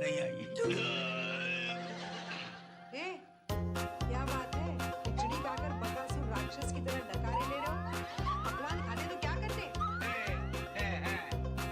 नहीं आई। क्या बात है, खिचड़ी खाकर बकासुर राक्षस की तरह डकारे ले रहे हो? पकवान खाते तो क्या करते?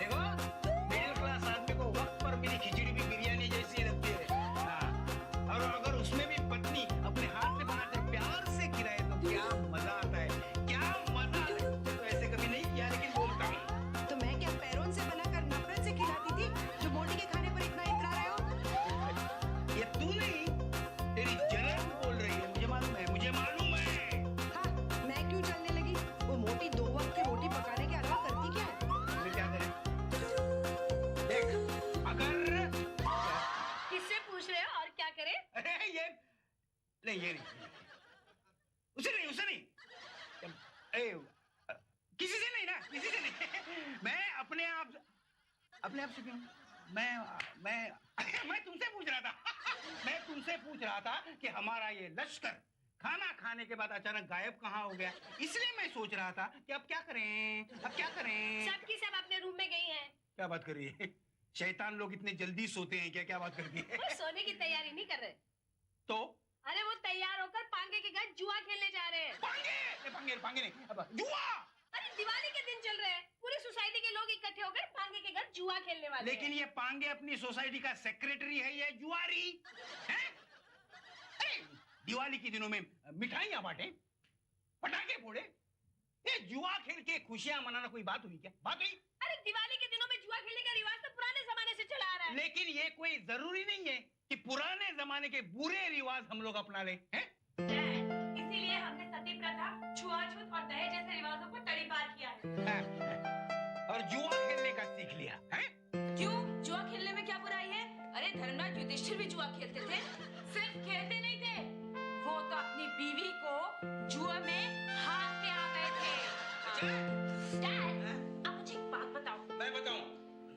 देखो, मिडिल क्लास आदमी को वक्त पर मिली खिचड़ी भी बिरयानी जैसी लगती है। हाँ, और अगर उसमें भी पत्नी अपने हाथ से बनाकर प्यार से खिलाए तो क्या मजा आता है, क्या मजा आता है। तो ऐसे कभी नहीं किया, लेकिन बोलता हूँ। तो मैं क्या पैरों से बनाकर नफरत से खिलाती थी, जो मोटी के खाने पर इतना इतरा रहे हो? ये तू नहीं, तेरी जलन बोल रही है। मुझे मालूम है, मुझे मालूम है। हाँ, मैं क्यों चलने लगी? वो मोटी 2 वक्त की रोटी पकाने के अलावा करती क्या है? फिर क्या करें? देख, अगर किससे पूछ रहे हो और क्या करें? अरे ये नहीं, उसे नहीं। किसी से नहीं ना, किसी से नहीं। मैं अपने आप से क्यों? मैं तुमसे पूछ रहा था। मैं तुमसे पूछ रहा था कि हमारा ये लश्कर खाना खाने के बाद अचानक गायब कहाँ हो गया। इसलिए मैं सोच रहा था कि अब क्या करें। सबकी सब अपने रूम में गई हैं। क्या बात कर रही है? शैतान लोग इतने जल्दी सोते हैं क्या? क्या बात कर रही है? वो सोने की तैयारी नहीं कर रहे। तो अरे वो तैयार होकर पांगे के घर जुआ खेलने जा रहे हैं। पांगे नहीं, अब जुआ। अरे दिवाली के दिन चल रहे हैं, पूरी सोसाइटी के लोग इकट्ठे होकर पांगे के घर जुआ खेलने वाले लेकिन हैं। ये पांगे अपनी सोसाइटी का सेक्रेटरी है, ये जुआरी है? अरे दिवाली के दिनों में मिठाइयां बांटे, पटाखे फोड़े, ये जुआ खेल के खुशियां मनाना कोई बात हुई क्या? बात हुई? अरे दिवाली के दिनों में जुआ खेलने का रिवाज तो पुराने जमाने से चला आ रहा है। लेकिन ये कोई जरूरी नहीं है कि पुराने जमाने के बुरे रिवाज हम लोग अपना ले, हैं? इसीलिए हमने सती प्रथा, छुआछूत और दहेज जैसे रिवाजों को तड़ीपार किया है। और जुआ खेलने का सीख लिया, हैं? क्यों? जुआ खेलने में क्या बुराई है? अरे धर्मराज युधिष्ठिर भी जुआ खेलते थे। सिर्फ खेलते नहीं थे, वो तो अपनी बीवी को जुआ में हार के आ गए थे। डैड, आप मुझे एक बात बताओ। मैं बताऊं?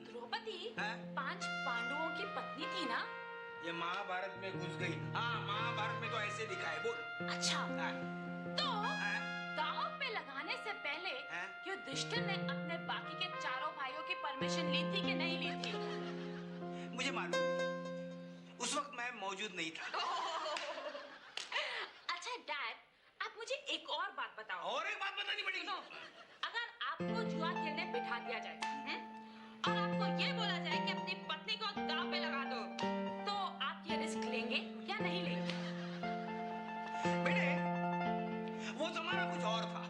द्रौपदी हाँ? 5 पांडवों की पत्नी थी ना? ये महाभारत में घुस गई। हाँ, महाभारत में तो ऐसे दिखा है। बोल। अच्छा, हाँ, तो हाँ, दांव पे लगाने से पहले हाँ? युधिष्ठिर ने अपने बाकी के चारों भाइयों की परमिशन ली थी कि नहीं ली थी? मुझे मालूम नहीं। उस वक्त मैं मौजूद नहीं था। अच्छा डैड, आप मुझे एक और बात बताओ। और एक बात बतानी पड़ेगी। सुनो, अगर आपको जुआ खेलने बिठा दिया जाए, और आपको ये बोला जाए कि अपनी पत्नी को दांव पे लगा दो, तो आप ये रिस्क लेंगे या नहीं लेंगे? बेटे, वो जमाना कुछ और था,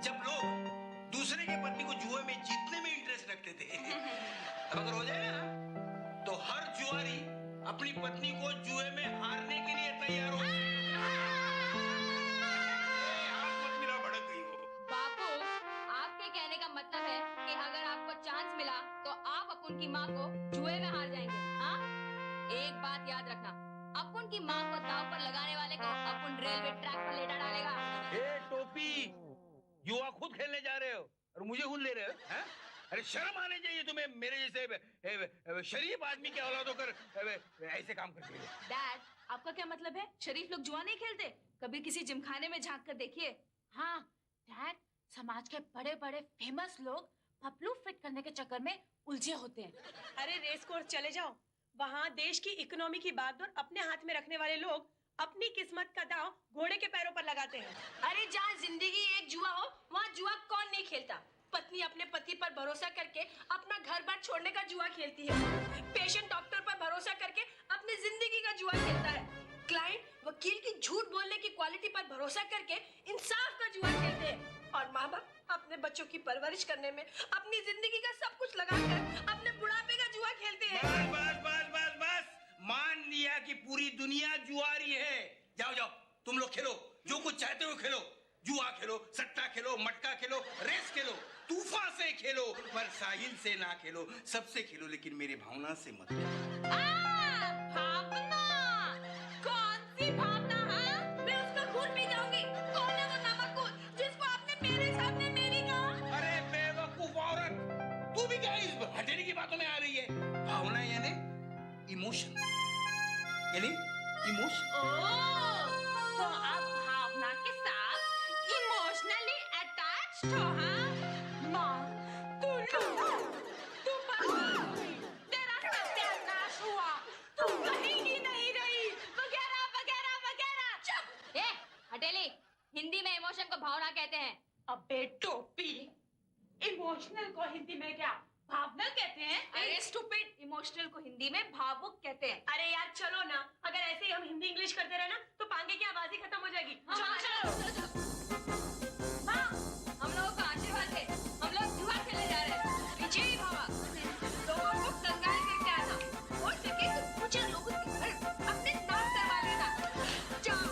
जब लोग दूसरे के पत्नी को जुए में जीतने में इंटरेस्ट रखते थे। अब अगर हो जाए ना, तो हर जुआरी अपनी पत्नी को जुए में हारने के लिए तैयार हो। हाथ मत मिला, भड़क गई हो। बापू, आपके कहने का मतलब है कि अगर आपको चांस मिला तो आप अपन की माँ को जुए में हार जाएंगे, हाँ? एक बात याद रखना, अपन की माँ को दांव पर लगाने वाले को अपन रेलवे ट्रैक पर लेटा डालेगा। ए टोपी, जुआ खुद खेलने जा रहे हो और मुझे खुद ले रहे हो, हैं? अरे शर्म आने चाहिए तुम्हें, मेरे जैसे शरीफ आदमी के औलाद होकर ऐसे काम करते हो। डैड, आपका क्या मतलब है? शरीफ लोग जुआ नहीं खेलते? कभी किसी जिमखाने में झांक कर देखिए। हाँ डैड, समाज के बड़े बड़े फेमस लोग पपलू फिट करने के चक्कर में उलझे होते हैं। अरे रेस कोर्स चले जाओ, वहाँ देश की इकोनॉमी की बागडोर अपने हाथ में रखने वाले लोग अपनी किस्मत का दांव घोड़े के पैरों पर लगाते हैं। अरे जहाँ जिंदगी एक जुआ हो, वहाँ जुआ कौन नहीं खेलता? पत्नी अपने पति पर भरोसा करके अपना घर बार छोड़ने का जुआ खेलती है। पेशेंट डॉक्टर पर भरोसा करके अपनी जिंदगी का जुआ खेलता है। क्लाइंट वकील की झूठ बोलने की क्वालिटी पर भरोसा करके इंसाफ का जुआ खेलते हैं। और माँ बाप अपने बच्चों की परवरिश करने में अपनी जिंदगी का सब कुछ लगाकर अपने बुढ़ापे का जुआ खेलते हैं। बस मान लिया कि पूरी दुनिया जुआरी है। जाओ तुम लोग खेलो, जो कुछ चाहते हो खेलो। जुआ खेलो, सट्टा खेलो, मटका खेलो, रेस खेलो, तूफान से खेलो, पर साहिल से ना खेलो। सबसे खेलो, लेकिन मेरे भावना से मत खेलो। भावना? कौन सी भावना? हाँ, मैं उसका खून पी जाऊंगी। कौन है वो नमकूद जिसको आपने मेरे सामने मेरी कहा? अरे बेवकूफ औरत, तू भी क्या इस हटेली की बातों में आ रही है? भावना यानी इमोशन, तो आप भावना के साथ इमोशनली अटैच्ड हो, हाँ? माँ, तू तेरा सत्यानाश हुआ। हिंदी में क्या भावना कहते हैं? अरे स्टूपिड, इमोशनल को हिंदी में भावुक कहते हैं। अरे यार चलो ना, अगर ऐसे ही हम हिंदी इंग्लिश करते रहे ना तो पांगे की आवाज ही खत्म हो जाएगी। चलो चलो। माँ, हम लोगों का आशीर्वाद है, हम लोग जुआ खेलने जा रहे हैं। पीछे ही भावा, लोगों को कंगाल करके आना, हो सके तो कुछ लोगों के घर अपने नाम करवा लेना। जाओ,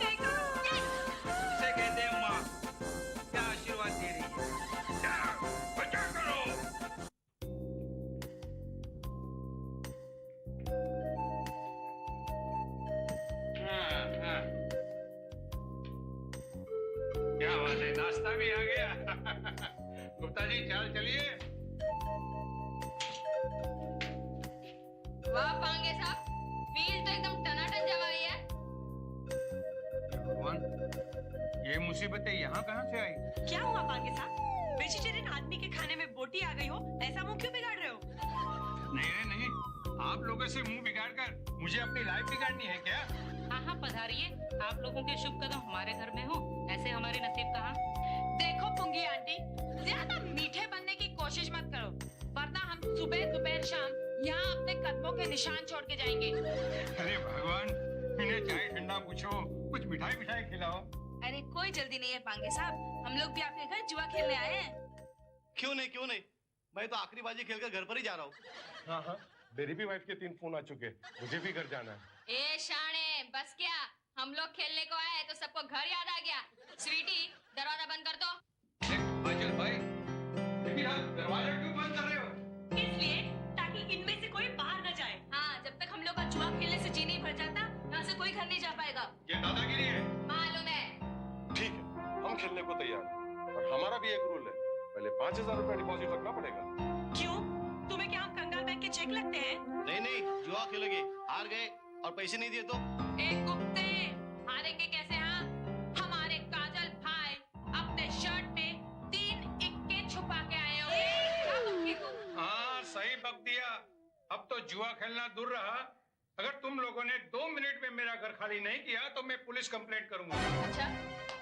देखो, इसे कहते हैं माँ, क्या आशीर्वाद दे रही है। जाओ, बचा करो। क्या बात है, नाश्ता भी आ गया। गुप्ता जी चाल चलिए। वाह पांगे साहब, फील तो एकदम टनाटन जमा गई है। भगवान, ये मुसीबतें यहाँ कहाँ से आई? क्या हुआ पांगे साहब? वेजिटेरियन आदमी के खाने में बोटी आ गई हो, ऐसा मुंह क्यों बिगाड़ रहे हो? नहीं, आप लोगों से मुंह बिगाड़ कर मुझे अपनी लाइफ बिगाड़नी है क्या? हाँ पधारिए, आप लोगों के शुभ कदम हमारे घर में हो, ऐसे हमारे नसीब कहाँ। देखो पुंगी आंटी, ज्यादा मीठे बनने की कोशिश मत करो, वरना हम सुबह दोपहर शाम यहाँ अपने कदमों के निशान छोड़ के जाएंगे। अरे भगवान, इन्हें चाय ठंडा पूछो, कुछ मिठाई खिलाओ। अरे कोई जल्दी नहीं है पांगे साहब, हम लोग भी आपके घर जुआ खेलने आए हैं। क्यों नहीं, मैं तो आखिरी बाजी खेलकर घर पर ही जा रहा हूँ। हाँ, मेरी भी वाइफ के 3 फोन आ चुके, मुझे भी घर जाना है। ए शाणे, बस क्या, हम लोग खेलने को आए तो सबको घर याद आ गया। स्वीटी, दरवाजा बंद कर दो। चल भाई, लेकिन आप दरवाजा क्यों बंद कर रहे हो? इसलिए ताकि इनमें से कोई बाहर न जाए। हाँ, जब तक हम लोग का जुआ खेलने से जी नहीं भर जाता, यहाँ से कोई घर नहीं जा पाएगा। ये दादागिरी है। मालूम है। ठीक है, हम खेलने को तैयार हैं, पर हमारा भी एक रूल है, पहले 5,000 रुपया डिपॉजिट रखना पड़ेगा। क्यों? तुम्हें क्या हम कंगाल बैंक के चेक लगते हैं? नहीं, जुआ खेलोगे, हार गए और पैसे नहीं दिए तो? एक गुप्ते, हारेंगे कैसे? हाँ, हमारे काजल भाई अपने शर्ट में 3 इक्के छुपा के आए होंगे। हाँ, सही बक दिया। अब तो जुआ खेलना दूर रहा। अगर तुम लोगों ने 2 मिनट में मेरा घर खाली नहीं किया तो मैं पुलिस कंप्लेंट करूंगा। अच्छा,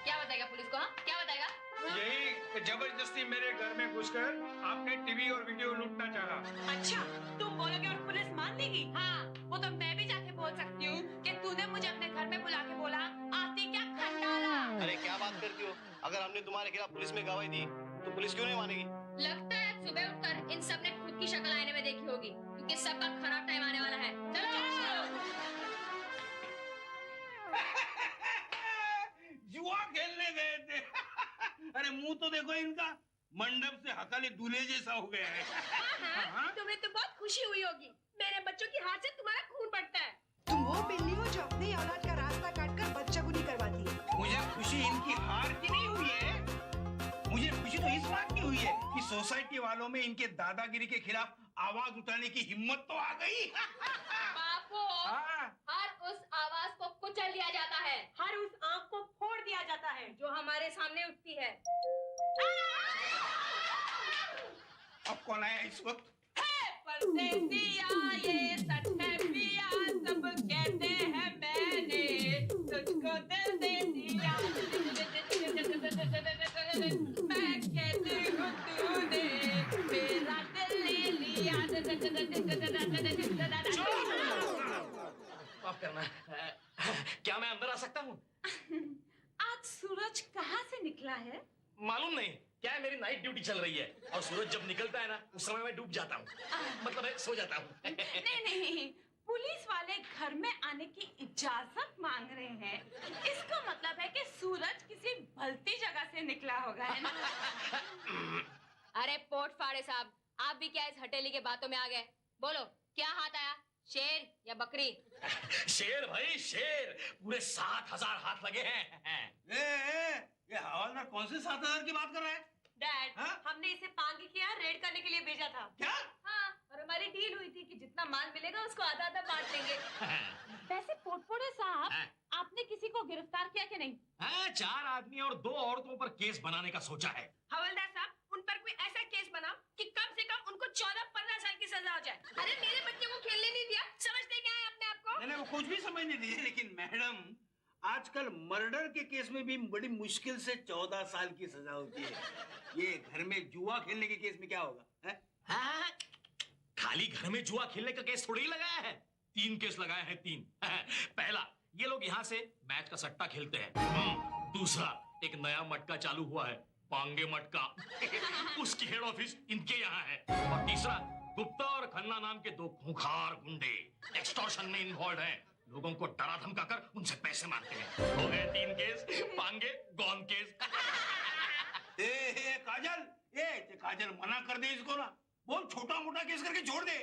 क्या बताएगा पुलिस को? हाँ, क्या बताएगा? यही कि जबरदस्ती मेरे घर में घुसकर आपने टीवी और वीडियो लूटना चाहा। अच्छा, तुम बोलोगे और पुलिस मान लेगी? हाँ, वो तो मैं भी जाके बोल सकती हूँ कि तूने मुझे अपने घर में बुला के बोला, आती क्या खंडाला। अरे क्या बात करती हो? अगर हमने तुम्हारे खिलाफ पुलिस में गवाही दी तो पुलिस क्यों नहीं मानेगी? लगता है सुबह उठकर इन सब ने खुद की शक्ल आईने में देखी होगी, क्योंकि सबका खराब टाइम आने वाला है। चलो। जुआ खेलने गए थे। अरे मुंह तो देखो इनका, मंडप से हकाले दूल्हे जैसा हो गया है। हाँ, तुम्हें तो बहुत खुशी हुई होगी, मेरे बच्चों की हाथ से तुम्हारा खून पड़ता है। तुम वो बिल्ली हो जो अपनी औलाद का रास्ता काटकर बच्चागुनी करवाती है। मुझे खुशी इनकी हार की नहीं हुई है, मुझे खुशी तो इस बात की हुई है कि सोसाइटी वालों में इनके दादागिरी के खिलाफ आवाज उठाने की हिम्मत तो आ गई। बापू, हर उस आवाज को कुचल दिया जाता है, हर उस आंख को फोड़ दिया जाता है जो हमारे सामने उठती है। अब कौन आया इस वक्त? परदेसिया, ये सच है पिया, सब कहते हैं मैंने तुझको दिल दे दिया, मैं कहती हूँ तूने मेरा दिल ले लिया। माफ करना, क्या मैं अंदर आ सकता हूँ? आज सूरज कहाँ से निकला है? मालूम नहीं, क्या है मेरी नाइट ड्यूटी चल रही है और सूरज जब निकलता है ना उस समय मैं डूब जाता हूँ, मतलब मैं सो जाता हूँ। नहीं, पुलिस वाले घर में आने की इजाजत मांग रहे हैं, इसका मतलब है कि सूरज किसी भलती जगह से निकला होगा, है ना? अरे पोट फाड़े साहब, आप भी क्या इस हटेली के बातों में आ गए? बोलो, क्या हाथ आया, शेर या बकरी? शेर भाई शेर, पूरे 7,000 हाथ लगे हैं। ये हवालदार कौन से 7,000 की बात कर रहा है? डैड, हाँ? हमने इसे पांगी किया रेड करने के लिए भेजा था। क्या? हाँ, और हमारी डील हुई थी कि जितना माल मिलेगा उसको आधा आधा बांट लेंगे। वैसे पोटपोड़े साहब, हाँ? आपने किसी को गिरफ्तार किया कि नहीं? हाँ, 4 आदमी और 2 औरतों पर केस बनाने का सोचा है। हवलदार साहब, उन पर कोई ऐसा केस बनाओ कि कम से कम उनको 14-15 साल की सजा हो जाए। अरे मेरे बच्चे को खेलने नहीं दिया, समझते क्या है अपने आप को? नहीं, वो कुछ भी समझ नहीं दीजिए, लेकिन मैडम आजकल मर्डर के केस में भी बड़ी मुश्किल से 14 साल की सजा होती है। ये घर में जुआ खेलने के केस में क्या होगा? हाँ, खाली घर में जुआ खेलने का केस थोड़ी ही लगाया है, 3 केस लगाए हैं, 3। पहला, ये लोग यहाँ से मैच का सट्टा खेलते हैं। दूसरा, एक नया मटका चालू हुआ है, पांगे मटका। उसकी हेड ऑफिस इनके यहाँ है। और तीसरा, गुप्ता और खन्ना नाम के 2 खूंखार गुंडे एक्सटॉर्शन में इन्वॉल्व हैं, लोगों को डरा धमकाकर उनसे पैसे मांगते हैं। हो गए 3 केस, पांगे गॉन केस। काजल मना कर दे इसको ना, बहुत छोटा मोटा केस करके छोड़ दे।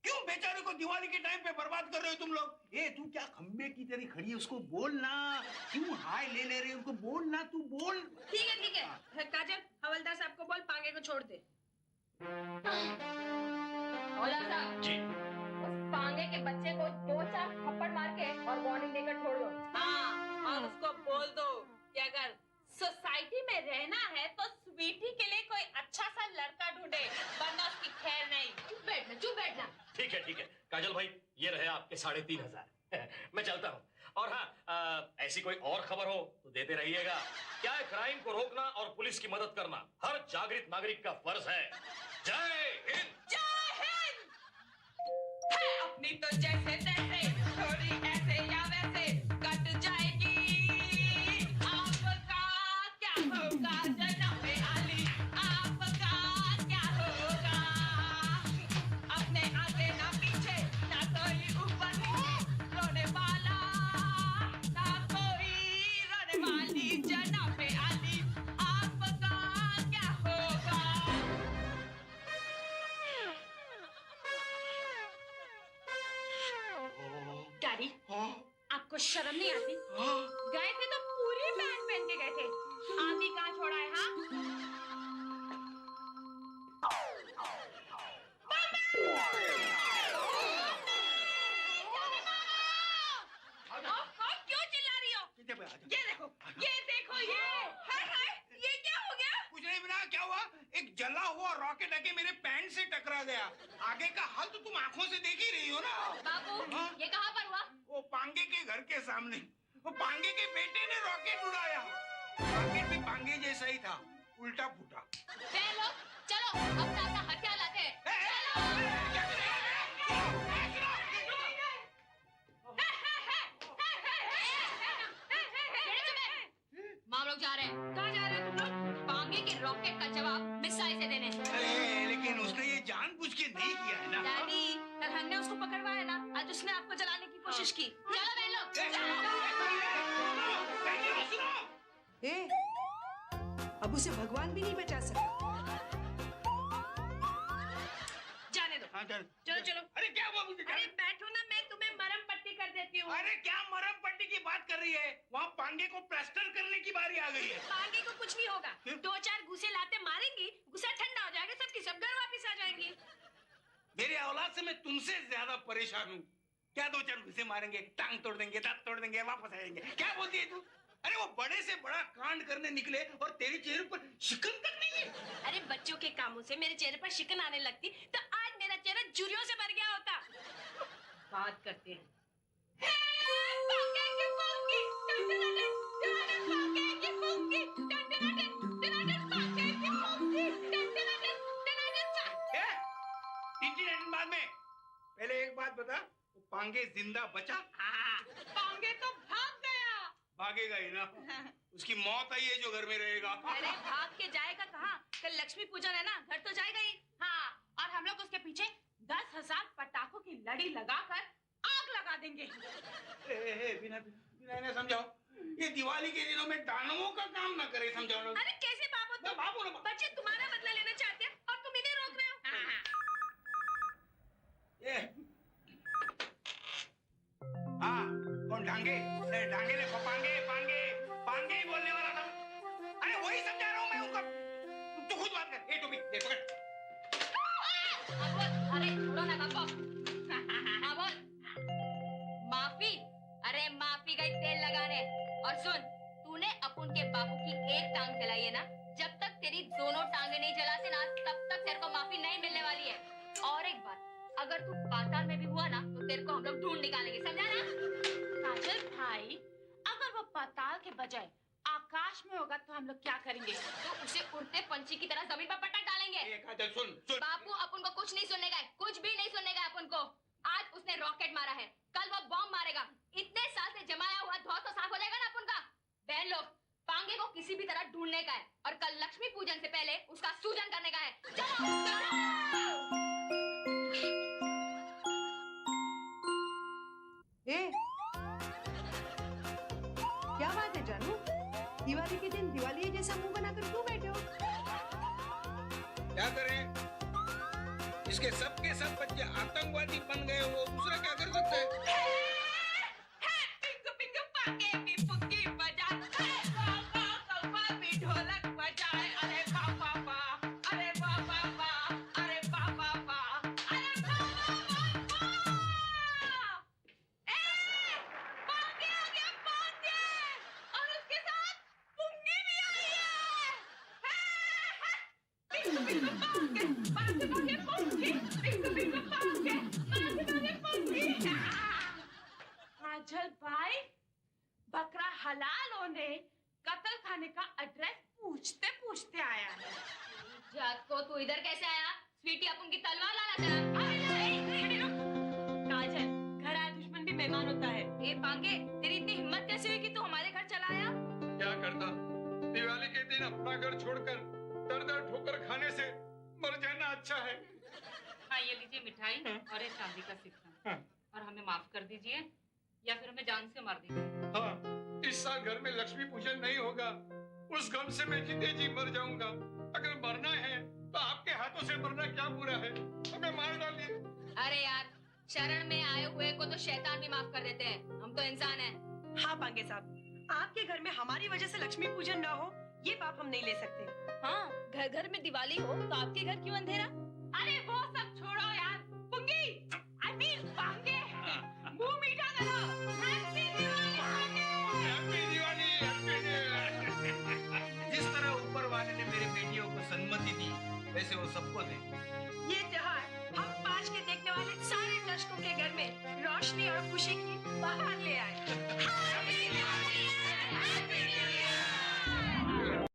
क्यों बेचारे को दिवाली के टाइम पे बर्बाद कर रहे हो तुम लोग? तू क्या खंबे की तरह खड़ी है, उसको बोल ना। क्यों हाय ले रहे हो उनको, बोल ना, तू बोल। ठीक है काजल, हवलदार साहब को बोल पांगे को छोड़ दे। हवलदार साहब जी, उस पांगे के बच्चे को 2-4 थप्पड़ मार के और वार्निंग देकर छोड़ दो। हाँ, और उसको बोल दो कि अगर सोसाइटी में रहना है तो स्वीटी के लिए कोई अच्छा सा लड़का ढूंढे, वरना उसकी खैर नहीं। चुप बैठना। ठीक है काजल भाई, ये रहे आपके 3,500। मैं चलता हूँ। और हाँ, ऐसी कोई और खबर हो तो देते रहिएगा। क्या है, क्राइम को रोकना और पुलिस की मदद करना हर जागृत नागरिक का फर्ज है। जय हिंद। जय हिंद। है अपनी तो जैसे तैसे, थोड़ी ऐसे या वैसे कट जाएगी। आपका क्या होगा जनाब आली, आपका क्या होगा? अपने आगे ना पीछे, ना कोई ऊपर रोने वाला, ना कोई रोने वाली। जनाब आली, आपका क्या होगा? डैडी, आपको शर्म नहीं आती? गए थे तो पूरी पैंट पहन के गए थे, आदमी कहाँ छोड़ा है? हाँ, क्यों चिल्ला रही हो? ये देखो ये। हाय हाय, ये क्या हो गया? कुछ नहीं बना, क्या हुआ? एक जला हुआ रॉकेट आके मेरे पैंट से टकरा गया। आगे का हाल तो तुम आंखों से देख ही रही हो ना। बाबू, ये कहाँ पर हुआ? वो पांगे के घर के सामने। वो पांगे के बेटे ने रॉकेट उड़ाया। रॉकेट भी पांगे जैसा ही था, उल्टा फूटा। चलो चलो, अपना अपना हथियार लाते हैं। माम लोग जा रहे हैं। कहाँ जा रहे हैं तुम लोग? पांगे के रॉकेट का जवाब मिसाइल से देने। लेकिन उसने ये जानबूझ के नहीं किया है ना। डैडी, कल हमने उसको पकड़वाया ना, आज उसने आपको जलाने की कोशिश की। चलो बहन लोग, अब उसे भगवान भी नहीं बचा सकता। जाने दो। चलो चलो। अरे क्या हुआ मुझे? अरे बैठो ना, मैं तुम्हें मरम पट्टी कर देती हूँ। अरे क्या मरम पट्टी की बात कर रही है? वहाँ पांगे को प्लास्टर करने की बारी आ गई है। पांगे को कुछ नहीं होगा, 2-4 घुसे लाते मारेंगी, गुस्सा ठंडा हो जाएगा, सबकी सब घर वापिस आ जाएंगी। मेरी औलाद से मैं तुमसे ज्यादा परेशान हूँ। क्या 2-4 घुसे मारेंगे, टांग तोड़ देंगे, दांत तोड़ देंगे, वापस आएंगे? क्या बोलती है तू? अरे वो बड़े से बड़ा कांड करने निकले और तेरे चेहरे पर शिकन तक नहीं है। अरे बच्चों के कामों से मेरे चेहरे पर शिकन आने लगती तो आज मेरा चेहरा झुर्रियों से भर गया होता। बात करते हैं। बाद में पहले एक बात बता, वो पांगे जिंदा बचा? पांगे तो भाग गया। भागेगा ही ना, उसकी मौत आई है जो घर में रहेगा। अरे भाग के जाएगा कहाँ? कल लक्ष्मी पूजन है ना, घर तो जाएगा ही। हाँ, और हम लोग उसके पीछे 10,000 पटाखों की लड़ी लगाकर आग लगा देंगे। बिना समझाओ, ये दिवाली के दिनों में दानवों का काम ना करे, समझाओ। अरे कैसे बाबू तुम? बाबू ना, बच्चे तुम्हारा बदला लेना चाहते हैं और तुम इन्हें रोक रहे हो। हाँ, कौन? ढांगे? ढांगे ने पांगे पांगे पांगे ही बोलने वाला था। अरे वही समझा रहा हूँ मैं उनको। तू खुद बात कर। टोपी दे, पकड़। अरे छोड़ो ना बाबा। हाँ बोल। माफी? अरे माफी गई तेल लगाने। और सुन, तूने अपुन के बापू की एक टांग जलाई है ना, जब तक तेरी दोनों टांगे नहीं जलाते ना, तब तक तेरे को माफी नहीं मिलने वाली है। और एक बात, अगर तू पाताल में भी हुआ ना, तो तेरे को हम लोग ढूंढ निकालेंगे, समझा ना? काजल भाई, अगर वो पाताल के बजाय आकाश आकाश में होगा तो हम लोग क्या करेंगे? तो उसे उड़ते पंछी की तरह जमीन पर पटक डालेंगे। काजल सुन सुन। बापू अपन को कुछ नहीं सुनने का है, कुछ भी नहीं सुनने का है अपन को। आज उसने रॉकेट मारा है, कल वो बॉम्ब मारेगा। इतने साल से जमाया हुआ धौस तो साफ हो जाएगा ना अपन का। बहन लोग, पांगे को किसी भी तरह ढूंढने का है और कल लक्ष्मी पूजन से पहले उसका सूजन करने का है। चलो, चलो। ए, क्या बात है जानू? दिवाली के दिन दिवाली जैसा मुंह बनाकर क्यों बैठे हो? क्या करें? इसके सबके सब बच्चे आतंकवादी बन गए, वो दूसरा क्या कर सकता है? पिंग पिंग पाके भी पुक्की बजा, कौवा भी ढोलक बजाए। अरे बा बा बा, अरे बा बा बा, अरे बा बा बा, अरे बा बा बा। पांगे आ गया, पांगे, और उसके साथ पुंगी भी आई है। पिंग पिंग पांगे, पांगे पांगे पुंगी, पिंग पिंग पांगे, पांगे पांगे पुंगी। काजल भाई, बकरा हलाल होने कत्ल खाने का एड्रेस पूछते पूछते आया है। जात को तू इधर कैसे आया? स्वीटी अपन की तलवार लाना चला। काजल, घर आया दुश्मन भी मेहमान होता है। ए पांगे, तेरी इतनी हिम्मत कैसे हुई कि तू हमारे घर चला आया? क्या करता, दिवाली के दिन अपना घर छोड़कर दर दर ठोकर खाने से मर जाना अच्छा है। हाँ, ये लीजिए मिठाई और ये चांदी का सिक्का। और हमें माफ कर दीजिए या फिर हमें जान से मार दीजिए। हाँ, इस साल घर में लक्ष्मी पूजन नहीं होगा, उस गम से मैं जीते जी मर जाऊंगा। अगर मरना है तो आपके हाथों से मरना क्या बुरा है, हमें मार डालिए। अरे यार, शरण में आए हुए को तो शैतान भी माफ कर देते हैं, हम तो इंसान हैं। हाँ पांगे साहब, आपके घर में हमारी वजह से लक्ष्मी पूजन ना हो, ये पाप हम नहीं ले सकते। हाँ, घर घर में दिवाली हो तो आपके घर क्यों अंधेरा? अरे वो सब छोड़ो यार, पुंगी, I mean पांगे, मुंह मीठा करो। Happy Diwali Pange. Happy Diwali, happy Diwali. जिस तरह ऊपर वाले ने मेरे बेटियों को सन्मति दी, वैसे वो सबको दे। ये त्योहार हम पांच के देखने वाले सारे दर्शकों के घर में रोशनी और खुशी की बहार ले आए।